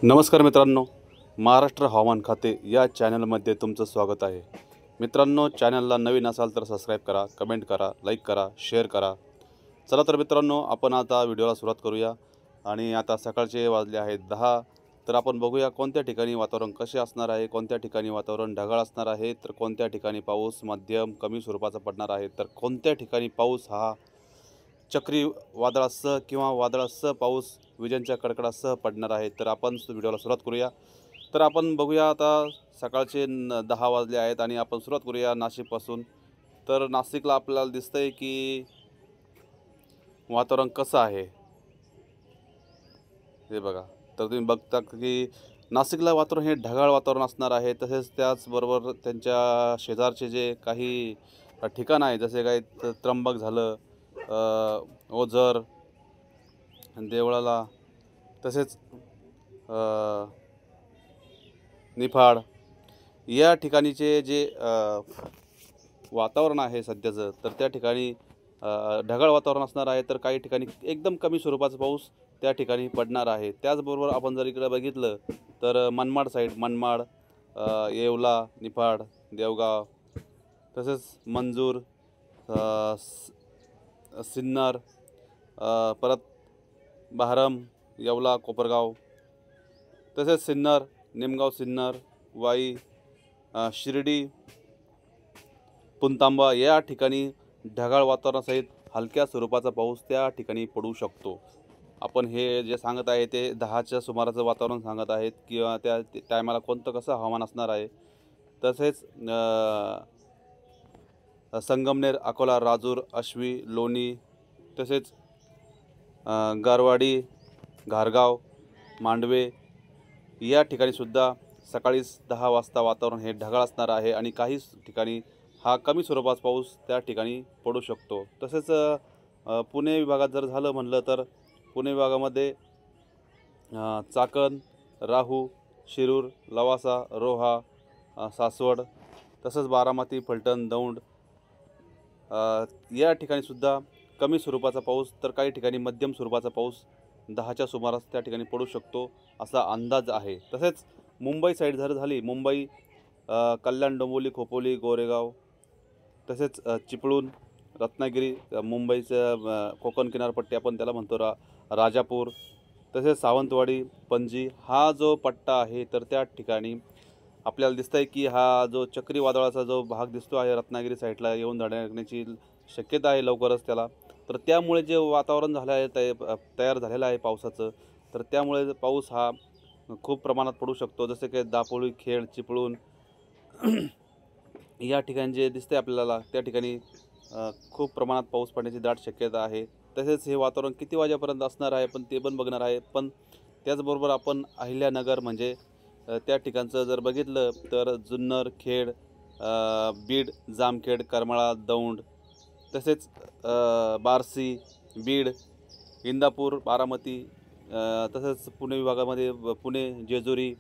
नमस्कार मित्रांनो, महाराष्ट्र हवामान खाते या चॅनलमध्ये तुमचं स्वागत आहे। मित्रांनो, चॅनलला नवीन असाल तर सबस्क्राईब करा, कमेंट करा, लाईक करा, शेअर करा। चला तर मित्रांनो, आपण आता व्हिडिओला सुरुवात करूया। आणि आता सकाळचे वाजले आहेत 10। तर आपण बघूया कोणत्या ठिकाणी वातावरण कसे असणार आहे, कोणत्या ठिकाणी वातावरण ढगाळ असणार आहे, तर कोणत्या ठिकाणी पाऊस मध्यम कमी स्वरूपाचा पडणार आहे, तर कोणत्या ठिकाणी पाऊस हा चक्रीवादळासह किंवा वादळासह पाऊस विजांच्या कडकडासह पडणार आहे। तर आपण व्हिडिओला सुरुवात करूया। तर आपण बघूया, आता सकाळचे 10 वाजले आहेत आणि आपण सुरुवात करूया नाशिकपासून। तर नाशिकला आपल्याला दिसतंय की वातावरण कसं आहे हे बघा। तर तुम्ही बघता की नाशिकला वातावरण हे ढगाळ वातावरण असणार आहे। तसेच त्याचबरोबर त्यांच्या शेजारचे जे काही ठिकाण आहे, जसे काही त्र्यंबक झालं, ओझर, देवळाला, तसेच निफाड या ठिकाणीचे जे वातावरण आहे सध्याचं, तर त्या ठिकाणी ढगाळ वातावरण असणार आहे। तर काही ठिकाणी एकदम कमी स्वरूपाचा पाऊस त्या ठिकाणी पडणार आहे। त्याचबरोबर आपण जर इकडे बघितलं तर मनमाड साईड, मनमाड, येवला, निफाड, देवगाव, तसेच मंजूर, सिन्नर, परत बहारम, येवला, कोपरगाव, तसेच सिन्नर, निमगाव, सिन्नर, वाई, शिर्डी, पुणतांबा या ठिकाणी ढगाळ वातावरणासहित हलक्या स्वरूपाचा पाऊस त्या ठिकाणी पडू शकतो। आपण हे जे सांगत आहे ते 10च्या सुमाराचं वातावरण सांगत आहेत, किंवा त्या टायमाला कोणतं कसं हवामान असणार आहे। तसेच संगमनेर, अकोला, राजूर, आश्वी, लोणी, तसेच गारवाडी, घारगाव, मांडवे या ठिकाणीसुद्धा सकाळी 10 वाजता वातावरण हे ढगाळ असणार आहे आणि काही ठिकाणी हा कमी स्वरूपाचा पाऊस त्या ठिकाणी पडू शकतो। तसेच पुणे विभागात जर झालं म्हणलं तर पुणे विभागामध्ये चाकण, राहू, शिरूर, लवासा, रोहा, सासवड, तसंच बारामती, फलटण, दौंड या ठिकाणीसुद्धा कमी स्वरूपाचा पाऊस, तर काही ठिकाणी मध्यम स्वरूपाचा पाऊस 10च्या सुमारास त्या ठिकाणी पडू शकतो असा अंदाज आहे। तसेच मुंबई साईड जर झाली, मुंबई, कल्याण, डोंबिवली, खोपोली, गोरेगाव, तसेच चिपळूण, रत्नागिरी, मुंबईचं कोकण किनारपट्टी आपण त्याला म्हणतो राजापूर, तसेच सावंतवाडी, पणजी हा जो पट्टा आहे, तर त्या ठिकाणी आपल्याला दिसतंय की हा जो चक्रीवादळाचा जो भाग दिसतो आहे रत्नागिरी साईडला येऊन धडकण्याची शक्यता आहे लवकरच त्याला। तर त्यामुळे जे वातावरण झालं आहे तयार झालेलं आहे पावसाचं, तर त्यामुळे पाऊस हा खूप प्रमाणात पडू शकतो। जसे की दापोली, खेड, चिपळूण या ठिकाणी जे दिसते आपल्याला, त्या ठिकाणी खूप प्रमाणात पाऊस पडण्याची दाट शक्यता आहे। तसेच हे वातावरण किती वाजेपर्यंत असणार आहे पण ते पण बघणार आहे। पण त्याचबरोबर आपण अहिल्यानगर म्हणजे त्या ठिकाणचं जर बघितलं तर जुन्नर, खेड, बीड, जामखेड, करमाळा, दौंड, तसेच बार्शी, बीड, इंदापूर, बारामती, तसेच पुणे विभागामध्ये पुणे, जेजुरी,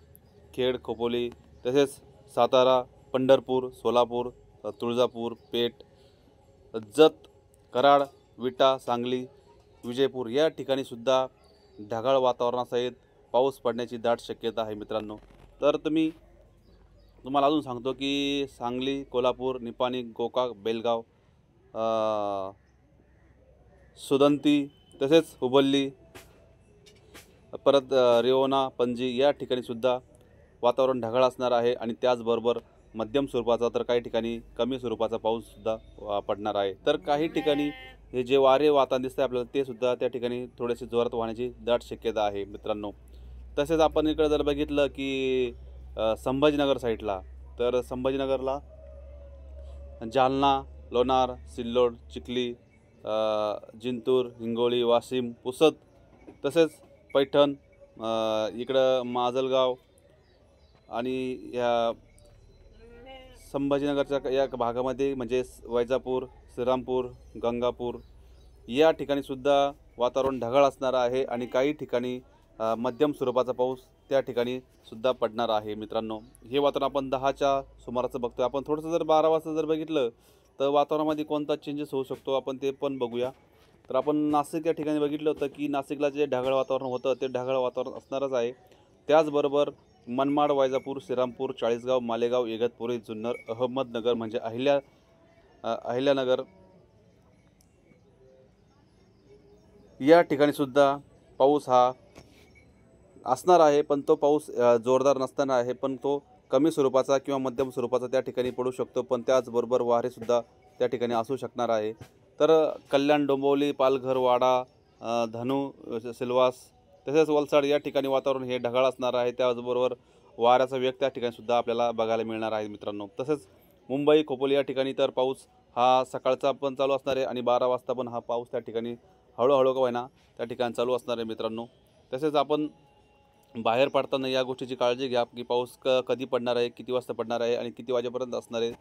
खेड, खोपोली, तसेच सातारा, पंढरपूर, सोलापूर, तुळजापूर, पेठ, जत, कराड, विटा, सांगली, विजयपूर या ठिकाणीसुद्धा ढगाळ वातावरणासहित पाऊस पडण्याची दाट शक्यता आहे मित्रांनो। तर तुम्हाला अजून सांगतो की सांगली, कोल्हापूर, निपाणी, गोकाक, बेलगाव, सुदंती, तसेच हुबल्ली, परत रेवणा, पणजी या ठिकाणीसुद्धा वातावरण ढगाळ असणार आहे आणि त्याचबरोबर मध्यम स्वरूपाचा तर काही ठिकाणी कमी स्वरूपाचा पाऊससुद्धा पडणार आहे। तर काही ठिकाणी हे जे वारे वातावरण दिसतं आपल्याला ते सुद्धा त्या ठिकाणी थोडेसे जोरात वाहण्याची दाट शक्यता आहे मित्रांनो। तसेच आपण इकडे जर बघितलं की संभाजीनगर साईडला, तर संभाजीनगरला जालना, लोणार, सिल्लोड, चिखली, जिंतूर, हिंगोली, वाशिम, पुसद, तसेच पैठण, इकडं माजलगाव आणि या संभाजीनगरच्या या भागामध्ये म्हणजे वैजापूर, श्रीरामपूर, गंगापूर या ठिकाणीसुद्धा वातावरण ढगाळ असणार आहे आणि काही ठिकाणी मध्यम स्वरूपाचा पाऊस त्या ठिकाणी सुद्धा पडणार आहे मित्रांनो। हे वातावरण आपण 10च्या सुमाराचं बघतोय। आपण थोडंसं जर 12 वाजता जर बघितलं तर वातावरणामध्ये कोणता चेंजेस होऊ शकतो आपण ते पण बघूया। तर आपण नाशिक या ठिकाणी बघितलं होतं की नाशिकला जे ढगाळ वातावरण होतं ते ढगाळ वातावरण असणारच आहे। त्याचबरोबर मनमाड, वैजापूर, श्रीरामपूर, चाळीसगाव, मालेगाव, इगतपुरी, जुन्नर, अहमदनगर म्हणजे अहिल्यानगर या ठिकाणी सुद्धा पाऊस हा असणार आहे, पण तो पाऊस जोरदार नसताना आहे, पण तो कमी स्वरूपाचा किंवा मध्यम स्वरूपाचा त्या ठिकाणी पडू शकतो. पण त्याचबरोबर वारेसुद्धा त्या ठिकाणी असू शकणार आहे. तर कल्याण, डोंबिवली, पालघर, वाडा, धनु, सिल्वास तसेच वलसाड या ठिकाणी वातावरण हे ढगाळ असणार आहे. त्याचबरोबर वाऱ्याचा वेग त्या ठिकाणी सुद्धा आपल्याला बघायला मिळणार आहे मित्रांनो. तसेच मुंबई, खोपोली या ठिकाणी तर पाऊस हा सकाळचा पण चालू असणार आहे आणि 12 वाजता पण हा पाऊस त्या ठिकाणी हळूहळू का होईना त्या ठिकाणी चालू असणार आहे मित्रांनो. तसेच आपण बाहेर पडताना या गोष्टीची काळजी घ्या की पाऊस कधी पडणार आहे, किती वाजता पडणार आहे आणि किती वाजेपर्यंत असणार आहे.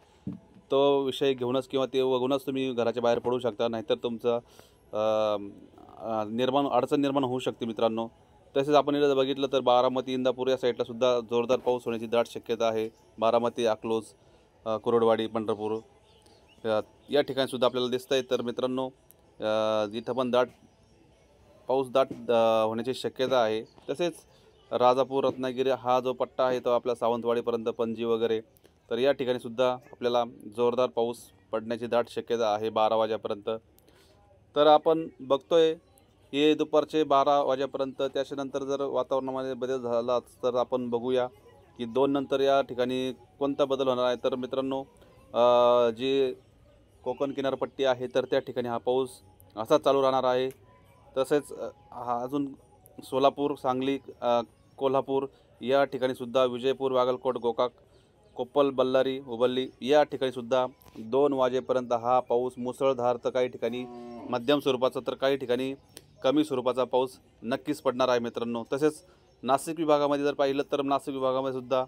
तो विषय घेऊनच किंवा ते बघूनच तुम्ही घराच्या बाहेर पडू शकता, नाहीतर तुमचं अडचण निर्माण होऊ शकते मित्रांनो. तसेच आपण इथं बघितलं तर बारामती, इंदापूर या साईडला सुद्धा जोरदार पाऊस होण्याची दाट शक्यता आहे. बारामती, अकलोज, कुरोडवाडी, पंढरपूर या ठिकाणी सुद्धा आपल्याला दिसतंय. तर मित्रांनो इथं पण पाऊस होण्याची शक्यता आहे. तसेच राजापूर, रत्नागिरी हा जो पट्टा आहे तो आपला सावंतवाडीपर्यंत, पणजी वगैरे, तर या ठिकाणी सुद्धा आपल्याला जोरदार पाऊस पडण्याची दाट शक्यता आहे 12 वाजेपर्यंत. तर आपण बघतोय हे दुपारचे 12 वाजेपर्यंत. त्याच्यानंतर जर वातावरणामध्ये बदल झाला तर आपण बघूया की 2 नंतर या ठिकाणी कोणता बदल होणार आहे. तर मित्रांनो जी कोकण किनारपट्टी आहे तर त्या ठिकाणी हा पाऊस असा चालू राहणार आहे. तसेच हा अजून सोलापूर, सांगली, कोल्हापूर या ठिकाणी सुद्धा, विजयपूर, बागलकोट, गोकाक, कोप्पल, बल्लारी, हुबल्ली या ठिकाणी सुद्धा 2 वाजेपर्यंत हा पाऊस मुसळधार, तर काही ठिकाणी मध्यम स्वरूपाचा, तर काही ठिकाणी कमी स्वरूपाचा पाऊस नक्कीच पडणार आहे मित्रांनो. तसेच नाशिक विभागामध्ये जर पाहिलं तर नाशिक विभागामध्ये सुद्धा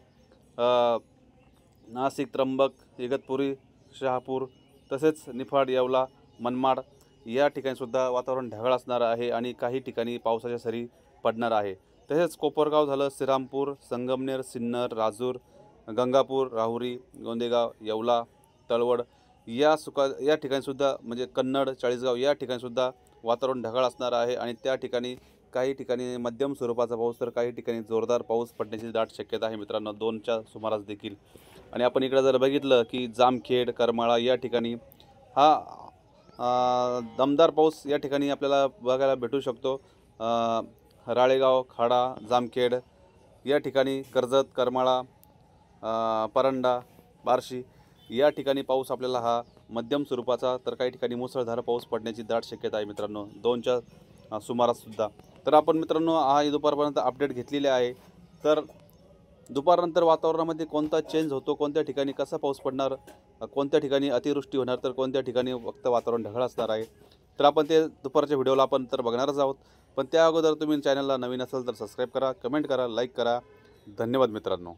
नाशिक, त्र्यंबक, इगतपुरी, शहापूर तसेच निफाड, येवला, मनमाड या ठिकाणी सुद्धा वातावरण ढगाळ असणार आहे आणि काही ठिकाणी पावसाच्या सरी पडणार आहे. तसेच कोपरगाव झालं, श्रीरामपूर, संगमनेर, सिन्नर, राजूर, गंगापूर, राहुरी, गोंदेगाव, येवला, तळवड या ठिकाणी सुद्धा म्हणजे कन्नड, चाळीसगाव या ठिकाणी सुद्धा वातावरण ढगाळ असणार आहे आणि त्या ठिकाणी काही ठिकाणी मध्यम स्वरूपाचा पाऊस, तर काही ठिकाणी जोरदार पाऊस पडण्याची दाट शक्यता आहे मित्रांनो 2च्या सुमारास देखील. आणि आपण इकडे जर बघितलं की जामखेड, करमाळा या ठिकाणी हा दमदार पाऊस या ठिकाणी आपल्याला बघायला भेटू शकतो. राळेगाव, खाडा, जामखेड या ठिकाणी, कर्जत, करमाळा, परंडा, बार्शी या ठिकाणी पाऊस आपल्याला हा मध्यम स्वरूपाचा, तर काही ठिकाणी मुसळधार पाऊस पडण्याची दाट शक्यता आहे मित्रांनो 2च्या सुमारास सुद्धा. तर आपण मित्रांनो हा दुपारपर्यंत अपडेट घेतलेले आहे. तर दुपारनंतर वातावरणामध्ये कोणता चेंज होतो, कोणत्या ठिकाणी कसा पाऊस पडणार, कोणत्या ठिकाणी अतिवृष्टी होणार, तर कोणत्या ठिकाणी फक्त वातावरण ढगाळ असणार आहे, तर आपण ते दुपारच्या व्हिडिओला आपण तर बघणारच आहोत. पण त्या अगोदर तुम्ही चॅनलला नवीन असाल तर सबस्क्राईब करा, कमेंट करा, लाईक करा. धन्यवाद मित्रांनो.